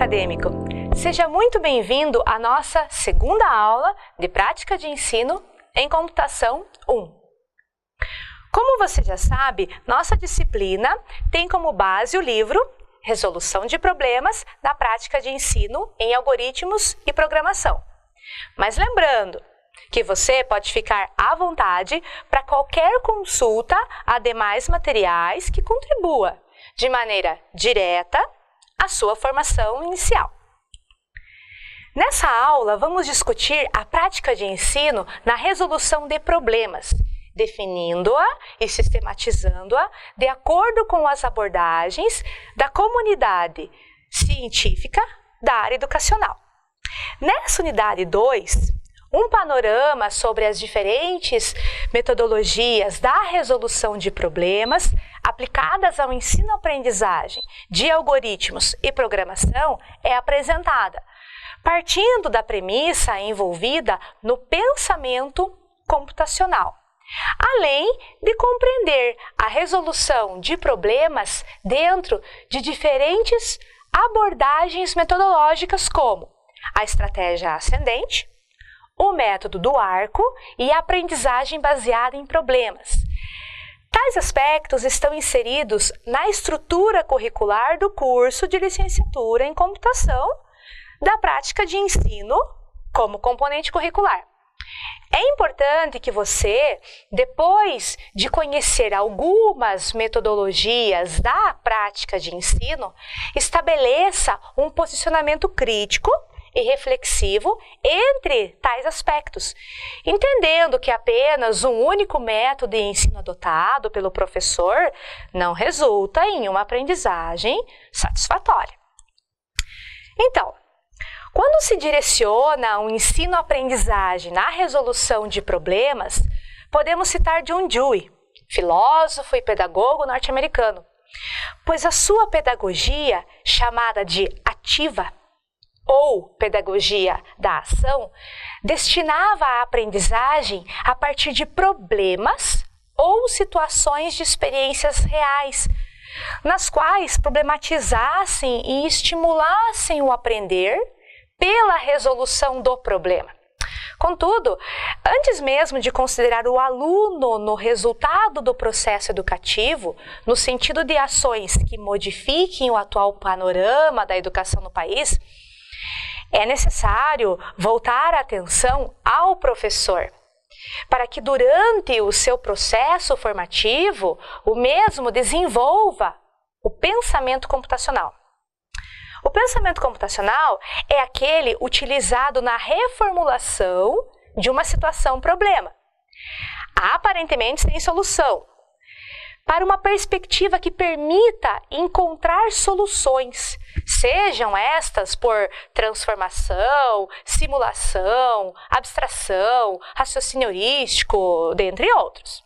acadêmico! Seja muito bem-vindo à nossa segunda aula de prática de ensino em computação 1. Como você já sabe, nossa disciplina tem como base o livro Resolução de Problemas na Prática de Ensino em Algoritmos e Programação. Mas lembrando que você pode ficar à vontade para qualquer consulta a demais materiais que contribua de maneira direta à sua formação inicial. Nessa aula, vamos discutir a prática de ensino na resolução de problemas, definindo-a e sistematizando-a de acordo com as abordagens da comunidade científica da área educacional. Nessa unidade 2, um panorama sobre as diferentes metodologias da resolução de problemas aplicadas ao ensino-aprendizagem de algoritmos e programação é apresentada, partindo da premissa envolvida no pensamento computacional, além de compreender a resolução de problemas dentro de diferentes abordagens metodológicas como a estratégia ascendente, o método do arco e a aprendizagem baseada em problemas. Tais aspectos estão inseridos na estrutura curricular do curso de licenciatura em computação da prática de ensino como componente curricular. É importante que você, depois de conhecer algumas metodologias da prática de ensino, estabeleça um posicionamento crítico e reflexivo entre tais aspectos, entendendo que apenas um único método de ensino adotado pelo professor não resulta em uma aprendizagem satisfatória. Então, quando se direciona um ensino-aprendizagem na resolução de problemas, podemos citar John Dewey, filósofo e pedagogo norte-americano, pois a sua pedagogia, chamada de ativa, ou pedagogia da ação, destinava a aprendizagem a partir de problemas ou situações de experiências reais, nas quais problematizassem e estimulassem o aprender pela resolução do problema. Contudo, antes mesmo de considerar o aluno no resultado do processo educativo, no sentido de ações que modifiquem o atual panorama da educação no país, é necessário voltar a atenção ao professor, para que durante o seu processo formativo, o mesmo desenvolva o pensamento computacional. O pensamento computacional é aquele utilizado na reformulação de uma situação-problema, aparentemente sem solução, para uma perspectiva que permita encontrar soluções, sejam estas por transformação, simulação, abstração, raciocínio heurístico, dentre outros.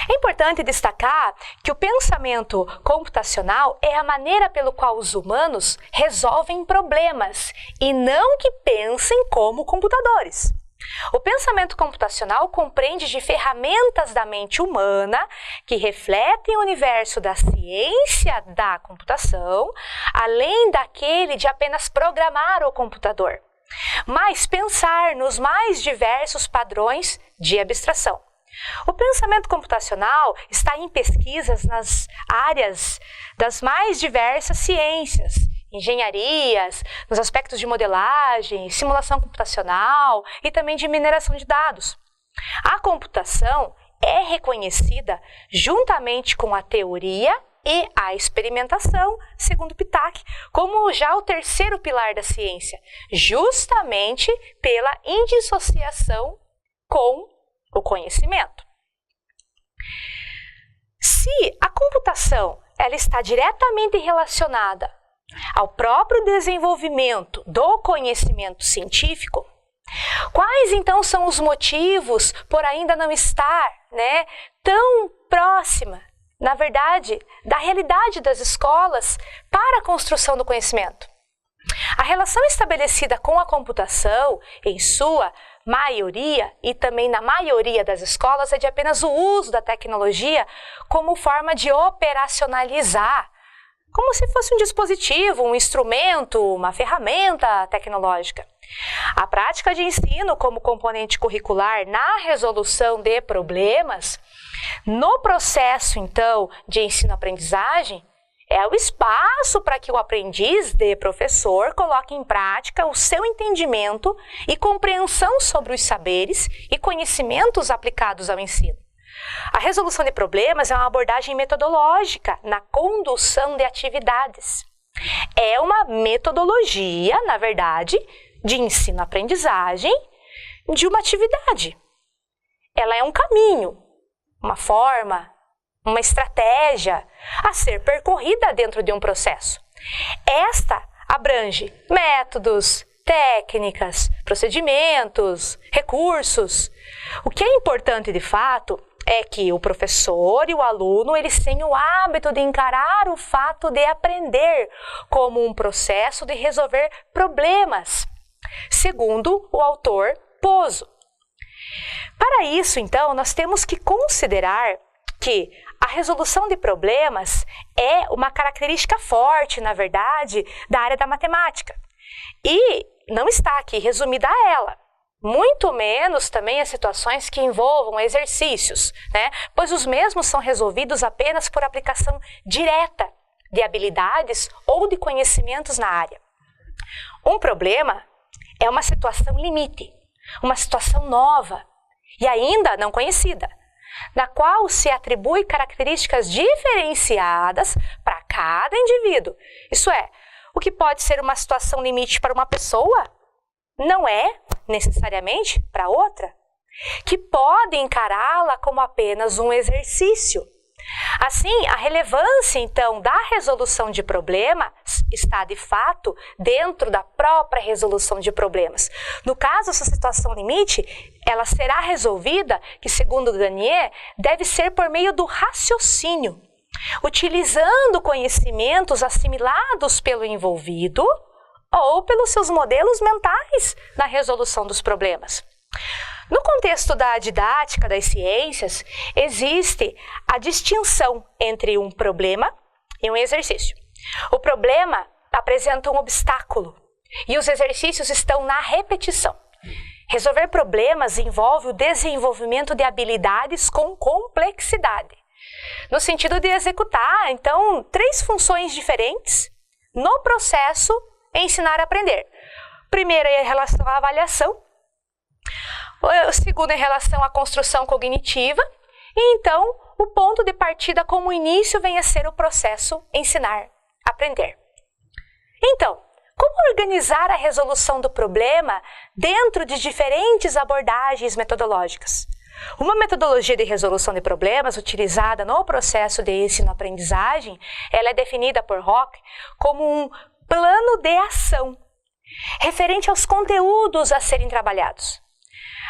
É importante destacar que o pensamento computacional é a maneira pelo qual os humanos resolvem problemas e não que pensem como computadores. O pensamento computacional compreende de ferramentas da mente humana que refletem o universo da ciência da computação, além daquele de apenas programar o computador, mas pensar nos mais diversos padrões de abstração. O pensamento computacional está em pesquisas nas áreas das mais diversas ciências, engenharias, nos aspectos de modelagem, simulação computacional e também de mineração de dados. A computação é reconhecida juntamente com a teoria e a experimentação, segundo Pitak, como já o terceiro pilar da ciência, justamente pela indissociação com o conhecimento. Se a computação ela está diretamente relacionada ao próprio desenvolvimento do conhecimento científico, quais então são os motivos por ainda não estar, tão próxima, na verdade, da realidade das escolas para a construção do conhecimento? A relação estabelecida com a computação, em sua maioria e também na maioria das escolas, é de apenas o uso da tecnologia como forma de operacionalizar como se fosse um dispositivo, um instrumento, uma ferramenta tecnológica. A prática de ensino como componente curricular na resolução de problemas, no processo, então, de ensino-aprendizagem, é o espaço para que o aprendiz de professor coloque em prática o seu entendimento e compreensão sobre os saberes e conhecimentos aplicados ao ensino. A resolução de problemas é uma abordagem metodológica na condução de atividades. É uma metodologia, na verdade, de ensino-aprendizagem de uma atividade. Ela é um caminho, uma forma, uma estratégia a ser percorrida dentro de um processo. Esta abrange métodos, técnicas, procedimentos, recursos. O que é importante de fato é que o professor e o aluno eles tenham o hábito de encarar o fato de aprender como um processo de resolver problemas, segundo o autor Pozzo. Para isso, então, nós temos que considerar que a resolução de problemas é uma característica forte, na verdade, da área da matemática. E não está aqui resumida a ela. Muito menos também as situações que envolvam exercícios, né? Pois os mesmos são resolvidos apenas por aplicação direta de habilidades ou de conhecimentos na área. Um problema é uma situação limite, uma situação nova e ainda não conhecida, na qual se atribui características diferenciadas para cada indivíduo. Isso é, o que pode ser uma situação limite para uma pessoa, não é necessariamente para outra, que pode encará-la como apenas um exercício. Assim, a relevância, então, da resolução de problemas está, de fato, dentro da própria resolução de problemas. No caso, essa situação limite, ela será resolvida, que segundo Garnier, deve ser por meio do raciocínio, utilizando conhecimentos assimilados pelo envolvido ou pelos seus modelos mentais na resolução dos problemas. No contexto da didática das ciências, existe a distinção entre um problema e um exercício. O problema apresenta um obstáculo e os exercícios estão na repetição. Resolver problemas envolve o desenvolvimento de habilidades com complexidade, no sentido de executar, então, 3 funções diferentes no processo ensinar a aprender. Primeiro é em relação à avaliação, o segundo em relação à construção cognitiva, e então o ponto de partida como início vem a ser o processo ensinar a aprender. Então, como organizar a resolução do problema dentro de diferentes abordagens metodológicas? Uma metodologia de resolução de problemas utilizada no processo de ensino-aprendizagem, ela é definida por Rock como um plano de ação, referente aos conteúdos a serem trabalhados.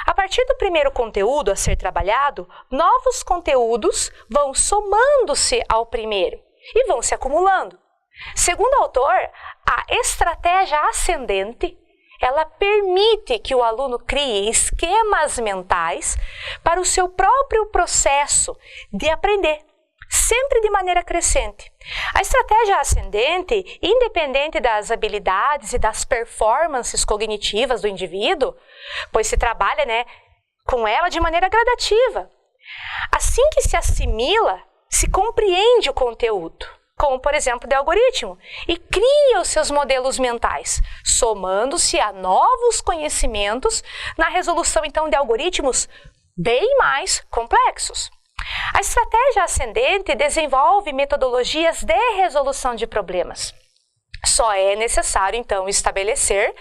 A partir do primeiro conteúdo a ser trabalhado, novos conteúdos vão somando-se ao primeiro e vão se acumulando. Segundo o autor, a estratégia ascendente, ela permite que o aluno crie esquemas mentais para o seu próprio processo de aprender, sempre de maneira crescente. A estratégia ascendente, independente das habilidades e das performances cognitivas do indivíduo, pois se trabalha, com ela de maneira gradativa. Assim que se assimila, se compreende o conteúdo, como por exemplo de algoritmo, e cria os seus modelos mentais, somando-se a novos conhecimentos na resolução então de algoritmos bem mais complexos. A estratégia ascendente desenvolve metodologias de resolução de problemas. Só é necessário, então, estabelecer,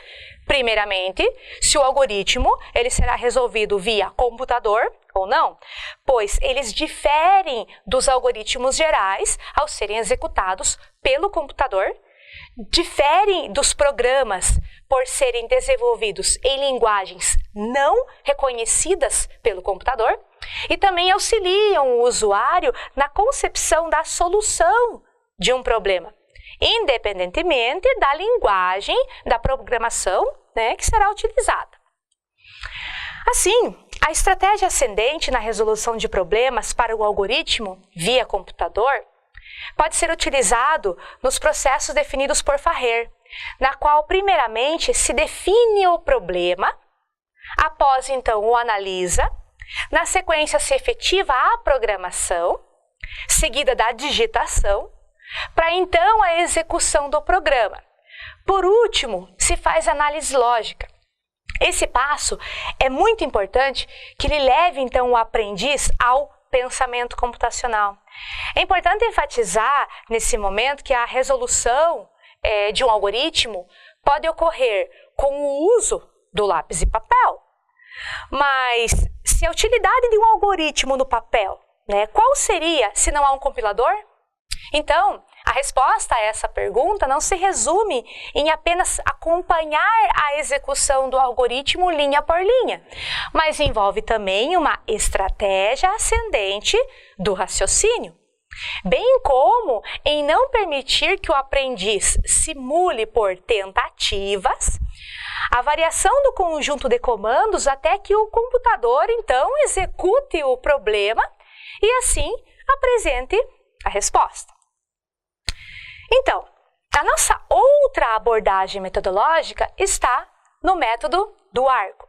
primeiramente, se o algoritmo ele será resolvido via computador ou não, pois eles diferem dos algoritmos gerais ao serem executados pelo computador, diferem dos programas por serem desenvolvidos em linguagens não reconhecidas pelo computador, e também auxiliam o usuário na concepção da solução de um problema, independentemente da linguagem da programação que será utilizada. Assim, a estratégia ascendente na resolução de problemas para o algoritmo via computador pode ser utilizado nos processos definidos por Farrer, na qual, primeiramente, se define o problema, após, então, o analisa, na sequência se efetiva a programação, seguida da digitação, para, então, a execução do programa. Por último, se faz análise lógica. Esse passo é muito importante que ele leve, então, o aprendiz ao pensamento computacional. É importante enfatizar, nesse momento, que a resolução de um algoritmo pode ocorrer com o uso do lápis e papel. Mas, se a utilidade de um algoritmo no papel, qual seria se não há um compilador? Então, a resposta a essa pergunta não se resume em apenas acompanhar a execução do algoritmo linha por linha, mas envolve também uma estratégia ascendente do raciocínio, bem como em não permitir que o aprendiz simule por tentativas a variação do conjunto de comandos até que o computador, então, execute o problema e, assim, apresente a resposta. Então, a nossa outra abordagem metodológica está no método do arco.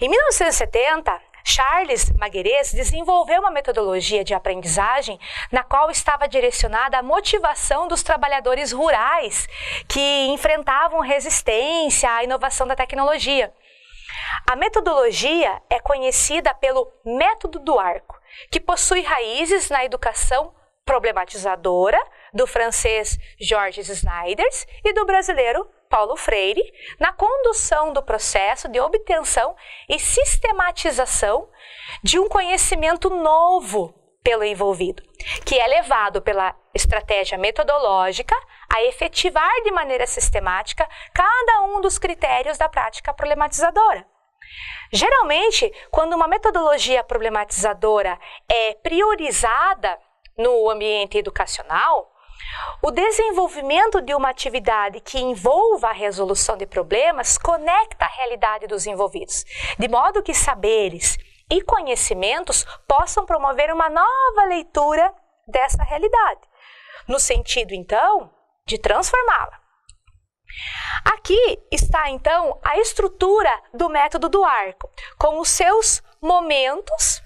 Em 1970, Charles Maguerez desenvolveu uma metodologia de aprendizagem na qual estava direcionada à motivação dos trabalhadores rurais que enfrentavam resistência à inovação da tecnologia. A metodologia é conhecida pelo método do arco, que possui raízes na educação problematizadora do francês Georges Snyders e do brasileiro Paulo Freire, na condução do processo de obtenção e sistematização de um conhecimento novo pelo envolvido, que é levado pela estratégia metodológica a efetivar de maneira sistemática cada um dos critérios da prática problematizadora. Geralmente, quando uma metodologia problematizadora é priorizada no ambiente educacional, o desenvolvimento de uma atividade que envolva a resolução de problemas conecta a realidade dos envolvidos, de modo que saberes e conhecimentos possam promover uma nova leitura dessa realidade, no sentido, então, de transformá-la. Aqui está, então, a estrutura do método do arco, com os seus momentos,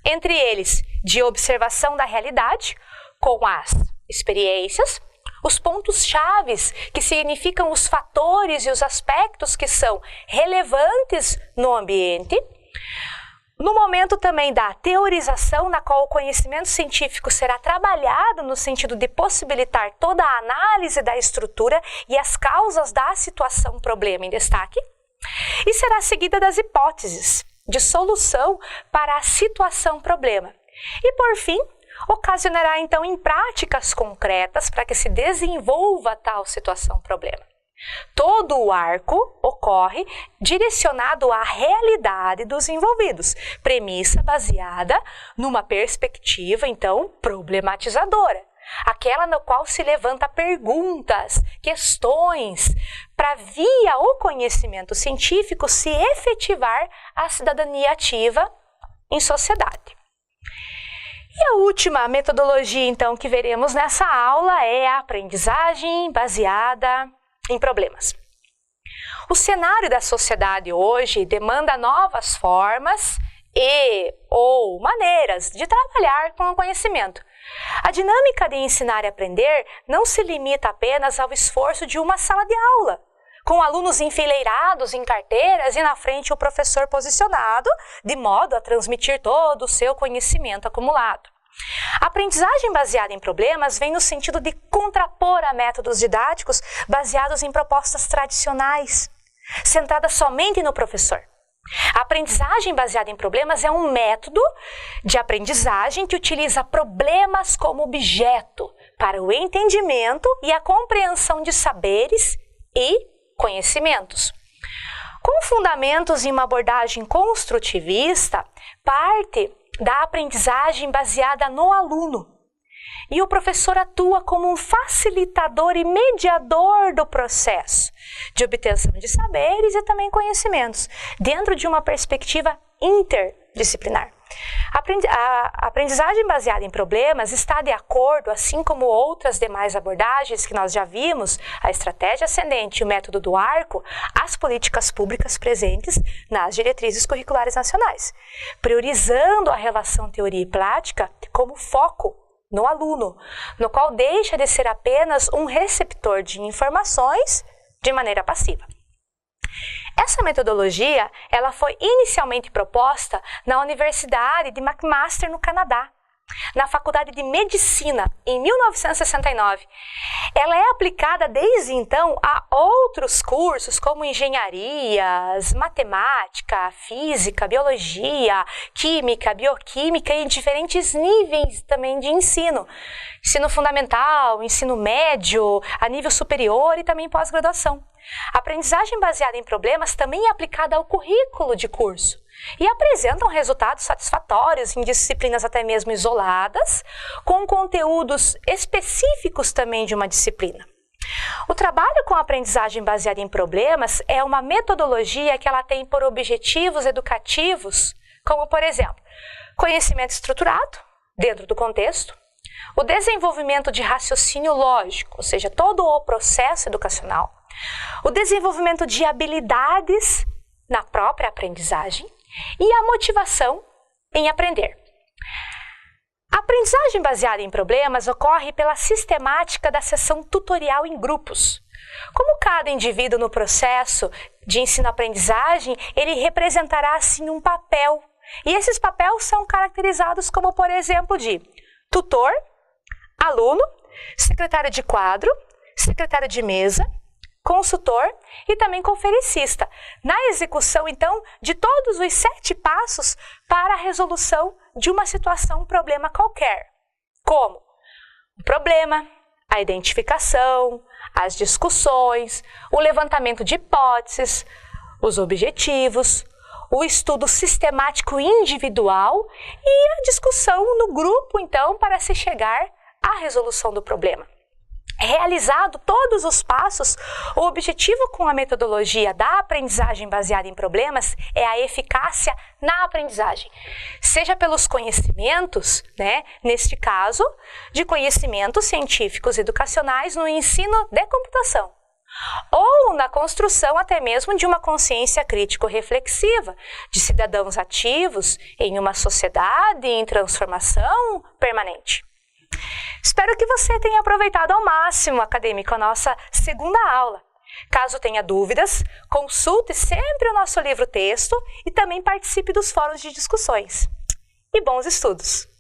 entre eles de observação da realidade, com as experiências, os pontos chaves, que significam os fatores e os aspectos que são relevantes no ambiente, no momento também da teorização, na qual o conhecimento científico será trabalhado no sentido de possibilitar toda a análise da estrutura e as causas da situação problema em destaque, e será seguida das hipóteses de solução para a situação problema. E, por fim, ocasionará, então, em práticas concretas para que se desenvolva tal situação problema. Todo o arco ocorre direcionado à realidade dos envolvidos, premissa baseada numa perspectiva, então, problematizadora, aquela no qual se levanta perguntas, questões, para via o conhecimento científico se efetivar a cidadania ativa em sociedade. E a última metodologia, então, que veremos nessa aula é a aprendizagem baseada em problemas. O cenário da sociedade hoje demanda novas formas ou maneiras de trabalhar com o conhecimento. A dinâmica de ensinar e aprender não se limita apenas ao esforço de uma sala de aula, com alunos enfileirados em carteiras e na frente o professor posicionado, de modo a transmitir todo o seu conhecimento acumulado. A aprendizagem baseada em problemas vem no sentido de contrapor a métodos didáticos baseados em propostas tradicionais, centradas somente no professor. A aprendizagem baseada em problemas é um método de aprendizagem que utiliza problemas como objeto para o entendimento e a compreensão de saberes e conhecimentos. Com fundamentos em uma abordagem construtivista, parte da aprendizagem baseada no aluno. E o professor atua como um facilitador e mediador do processo de obtenção de saberes e também conhecimentos, dentro de uma perspectiva interdisciplinar. A aprendizagem baseada em problemas está de acordo, assim como outras demais abordagens que nós já vimos, a estratégia ascendente e o método do arco, às políticas públicas presentes nas diretrizes curriculares nacionais, priorizando a relação teoria e prática como foco no aluno, no qual deixa de ser apenas um receptor de informações de maneira passiva. Essa metodologia ela foi inicialmente proposta na Universidade de McMaster, no Canadá, na Faculdade de Medicina, em 1969. Ela é aplicada desde então a outros cursos como engenharias, matemática, física, biologia, química, bioquímica e em diferentes níveis também de ensino. Ensino fundamental, ensino médio, a nível superior e também pós-graduação. A aprendizagem baseada em problemas também é aplicada ao currículo de curso e apresentam resultados satisfatórios em disciplinas até mesmo isoladas, com conteúdos específicos também de uma disciplina. O trabalho com a aprendizagem baseada em problemas é uma metodologia que ela tem por objetivos educativos, como, por exemplo, conhecimento estruturado dentro do contexto, o desenvolvimento de raciocínio lógico, ou seja, todo o processo educacional, o desenvolvimento de habilidades na própria aprendizagem e a motivação em aprender. A aprendizagem baseada em problemas ocorre pela sistemática da sessão tutorial em grupos. Como cada indivíduo no processo de ensino-aprendizagem, ele representará assim um papel. E esses papéis são caracterizados como, por exemplo, de tutor, aluno, secretário de quadro, secretário de mesa, consultor e também conferencista, na execução, então, de todos os 7 passos para a resolução de uma situação, um problema qualquer, como o problema, a identificação, as discussões, o levantamento de hipóteses, os objetivos, o estudo sistemático individual e a discussão no grupo, então, para se chegar à resolução do problema. Realizado todos os passos, o objetivo com a metodologia da aprendizagem baseada em problemas é a eficácia na aprendizagem, seja pelos conhecimentos, neste caso, de conhecimentos científicos educacionais no ensino de computação, ou na construção até mesmo de uma consciência crítico-reflexiva, de cidadãos ativos em uma sociedade em transformação permanente. Espero que você tenha aproveitado ao máximo, acadêmico, a nossa segunda aula. Caso tenha dúvidas, consulte sempre o nosso livro-texto e também participe dos fóruns de discussões. E bons estudos!